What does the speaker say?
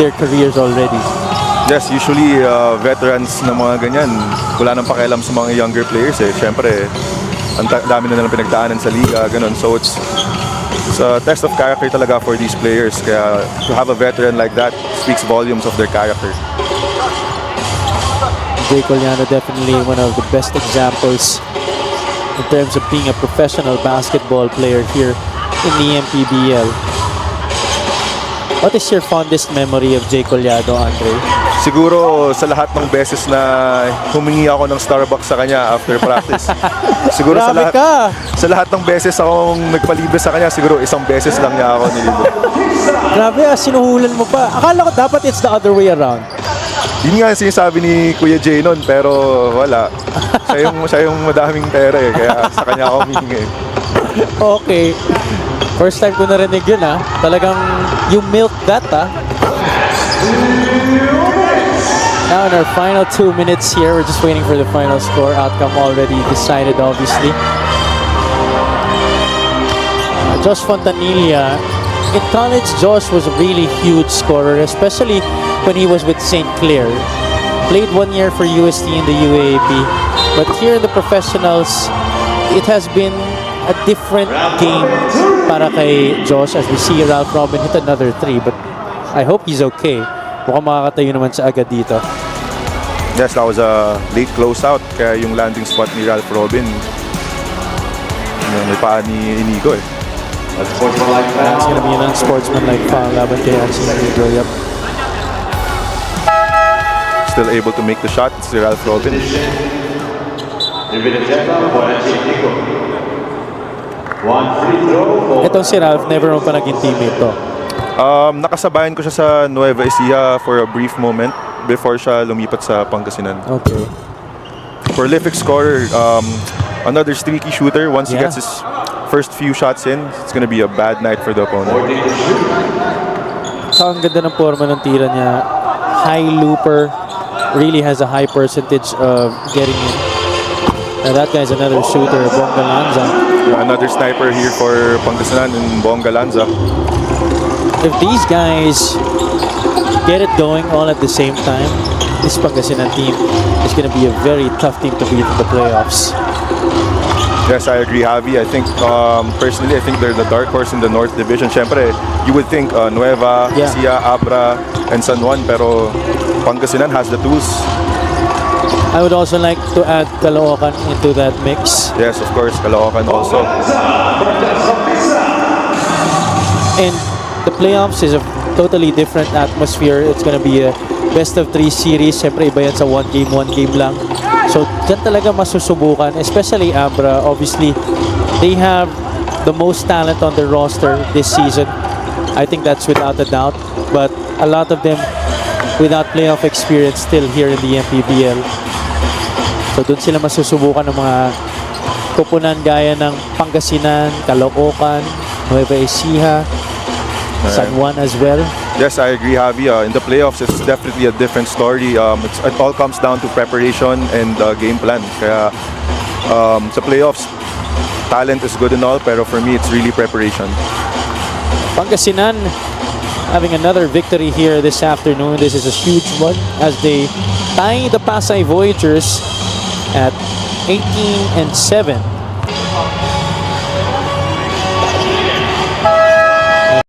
their careers already. Yes, usually veterans ng mga ganyan, wala nang pakialam sa mga younger players eh. Siyempre, ang dami na nilang pinagdaanan sa liga, ganun. So it's a test of character talaga for these players. Kaya to have a veteran like that speaks volumes of their character. Jay Coliano definitely one of the best examples in terms of being a professional basketball player here in the MPBL. What is your fondest memory of Jay Coliano, Andre? Siguro sa lahat ng beses na humingi ako ng Starbucks sa kanya after practice. Siguro Grabe ka! sa lahat ng beses akong nagpalibre sa kanya, siguro isang beses lang niya ako nilibre. Grabe, sinuhulan mo pa. Akala ko dapat it's the other way around. Yun nga ang sinasabi ni Kuya Jay nun, pero wala. Siya yung madaming pera eh, kaya sa kanya ako humingi. Okay. First time ko narinig yun Talagang you milk that Now in our final 2 minutes here, we're just waiting for the final score. Outcome already decided, obviously. Josh Fontanilla. In college, Josh was a really huge scorer, especially when he was with St. Clair. Played 1 year for UST in the UAAP. But here in the professionals, it has been a different game para kay Josh as we see Ralph Robin hit another 3. But I hope he's okay. Mukhang makakatayo naman sa agad dito. Yes, that was a late closeout. Kaya yung landing spot ni Ralph Robin, may paa ni Inigo eh. That's gonna be an unsportsmanlike foul laban kay Anson Inigo. Yep. Still able to make the shot, si Ralph Robin. Itong si Ralph, never mo pa naging teammate to. Nakasabayan ko siya sa Nueva Ecija for a brief moment before siya lumipat sa Pangasinan. Okay. Prolific scorer, another streaky shooter. Once he gets his first few shots in, it's gonna be a bad night for the opponent. So, ang ganda ng forma ng tira niya. High looper. Really has a high percentage of getting in. And that guy's another shooter, Bongga Lanza. Another sniper here for Pangasinan in Bongga Lanza. If these guys get it going all at the same time, this Pangasinan team is going to be a very tough team to beat in the playoffs. Yes, I agree, Javi. I think, personally, I think they're the dark horse in the North Division. Siyempre, you would think Nueva, Ecija, Abra, and San Juan, pero Pangasinan has the tools. I would also like to add Caloocan into that mix. Yes, of course, Caloocan also. And the playoffs is a totally different atmosphere. It's gonna be a best of 3 series. Siyempre, iba yan sa one game lang. So, dyan talaga masusubukan, especially Abra. Obviously, they have the most talent on their roster this season. I think that's without a doubt. But a lot of them without playoff experience still here in the MPBL. So, dun sila masusubukan ng mga kupunan gaya ng Pangasinan, Caloocan, Nueva Ecija, San Juan as well. Yes, I agree, Javi. In the playoffs, it's definitely a different story. It all comes down to preparation and game plan. Kaya sa playoffs, talent is good and all, pero for me, it's really preparation. Pangasinan having another victory here this afternoon. This is a huge one as they tie the Pasay Voyagers at 18-7.